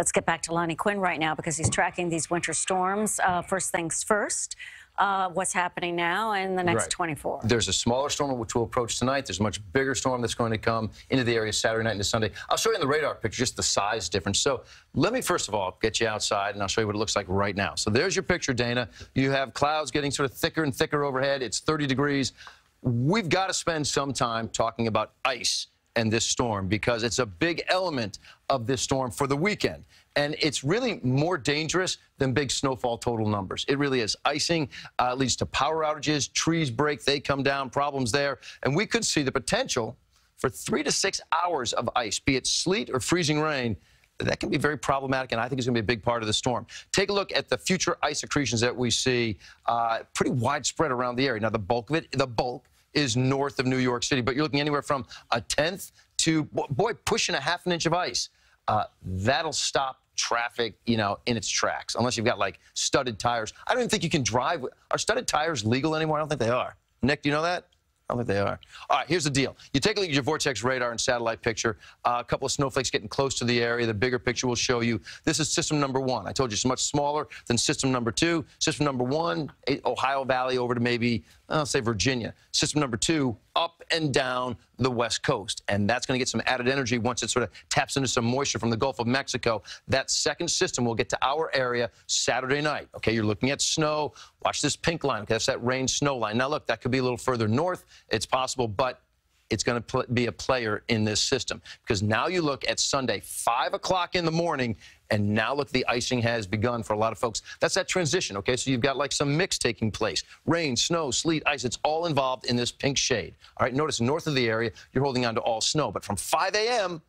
Let's get back to Lonnie Quinn right now because he's tracking these winter storms. First things first, what's happening now in the next 24? There's a smaller storm which will approach tonight. There's a much bigger storm that's going to come into the area Saturday night into Sunday. I'll show you in the radar picture just the size difference. So let me first of all get you outside and I'll show you what it looks like right now. So there's your picture, Dana. You have clouds getting sort of thicker and thicker overhead. It's 30 degrees. We've got to spend some time talking about ice and this storm because it's a big element of this storm for the weekend. And it's really more dangerous than big snowfall total numbers. It really is. Icing leads to power outages, trees break, they come down, problems there. And we could see the potential for 3 to 6 hours of ice, be it sleet or freezing rain. That can be very problematic, and I think it's going to be a big part of the storm. Take a look at the future ice accretions that we see pretty widespread around the area. Now, the bulk is north of New York City, but you're looking anywhere from a tenth to, boy, pushing a half an inch of ice. That'll stop traffic, you know, in its tracks, unless you've got, like, studded tires. I don't even think you can drive. Are studded tires legal anymore? I don't think they are. Nick, do you know that? I don't think they are. All right, here's the deal. You take a look at your vortex radar and satellite picture. A couple of snowflakes getting close to the area. The bigger picture will show you. This is system number 1. I told you it's much smaller than system number 2. System number 1, Ohio Valley over to maybe, I'll say Virginia. System number 2, up and down the west coast. And that's going to get some added energy once it sort of taps into some moisture from the Gulf of Mexico. That second system will get to our area Saturday night. Okay, you're looking at snow. Watch this pink line. Okay, that's that rain-snow line. Now, look, that could be a little further north. It's possible, but it's going to be a player in this system because now you look at Sunday, 5 o'clock in the morning, and now look, the icing has begun for a lot of folks. That's that transition, okay? So you've got like some mix taking place. Rain, snow, sleet, ice, it's all involved in this pink shade. All right, notice north of the area, you're holding on to all snow. But from 5 a.m.,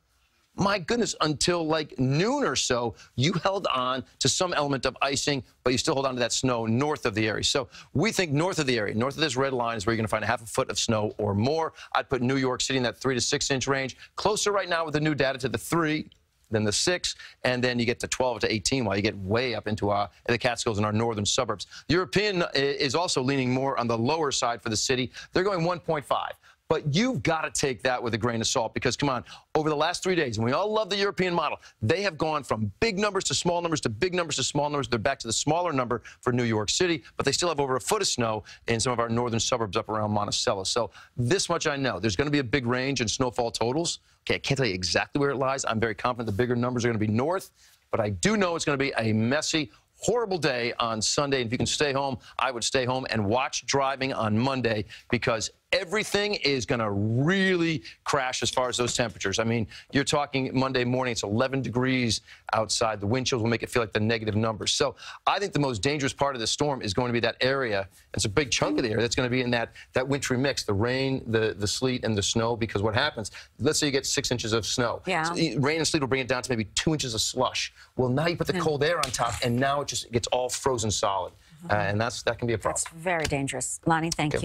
my goodness, until like noon or so, you held on to some element of icing, but you still hold on to that snow north of the area. So we think north of the area, north of this red line is where you're going to find a half a foot of snow or more. I'd put New York City in that 3 to 6 inch range. Closer right now with the new data to the 3. Then the 6, and then you get to 12 to 18 while you get way up into the Catskills in our northern suburbs. The European is also leaning more on the lower side for the city. They're going 1.5. But you've got to take that with a grain of salt because, come on, over the last 3 days, and we all love the European model, they have gone from big numbers to small numbers to big numbers to small numbers. They're back to the smaller number for New York City, but they still have over a foot of snow in some of our northern suburbs up around Monticello. So this much I know. There's going to be a big range in snowfall totals. Okay, I can't tell you exactly where it lies. I'm very confident the bigger numbers are going to be north, but I do know it's going to be a messy, horrible day on Sunday. And if you can stay home, I would stay home and watch driving on Monday because everything is going to really crash as far as those temperatures. I mean, you're talking Monday morning, it's 11 degrees outside. The wind chills will make it feel like the negative numbers. So I think the most dangerous part of the storm is going to be that area. It's a big chunk of the area that's going to be in that wintry mix, the rain, the sleet, and the snow, because what happens, let's say you get 6 inches of snow. Yeah. So rain and sleet will bring it down to maybe 2 inches of slush. Well, now you put the cold air on top, and now it just gets all frozen solid. And that can be a problem. That's very dangerous. Lonnie, thank you.